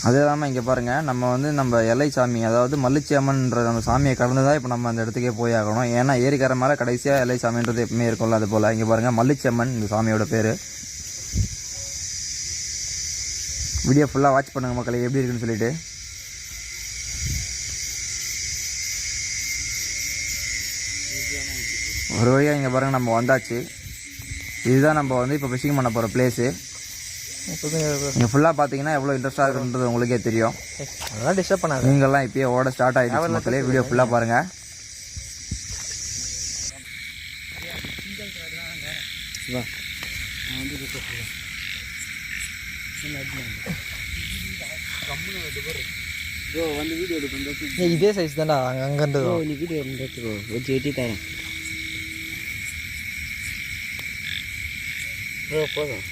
அது இல்லாமல் இங்கே பாருங்கள், நம்ம எல்லை சாமி, அதாவது மல்லிச்சி அம்மன்ற அந்த சாமியை கடந்து தான் இப்போ நம்ம அந்த இடத்துக்கே போய் ஆகணும். ஏன்னா ஏரிக்கரை மேலே கடைசியாக எல்லை சாமின்றது எப்பவுமே இருக்கும்ல, அது போல். இங்கே பாருங்கள், மல்லிச்சி அம்மன் இந்த சாமியோட பேர். வீடியோ ஃபுல்லாக வாட்ச் பண்ணுங்கள் மக்களை, எப்படி இருக்குன்னு சொல்லிட்டு. ஒரு வழியாக இங்கே பாருங்கள், நம்ம வந்தாச்சு. இதுதான் நம்ம இப்போ ஃபிஷிங் பண்ண போகிற பிளேஸு. நீங்கள் ஃபுல்லாக பார்த்தீங்கன்னா எவ்வளோ இன்ட்ரெஸ்ட்டாக இருக்குன்றது உங்களுக்கே தெரியும். அதெல்லாம் டிஸ்டர்ப் பண்ணாங்க. நீங்கள்லாம் இப்போயே ஓட ஸ்டார்ட் ஆகிடுச்சு மக்களே. வீடியோ ஃபுல்லாக பாருங்கள். இதே சைஸ் தான்டா அங்கேருந்து வீடியோ எடுத்துக்கோ, வச்சு வெட்டி தரேன். போதும்.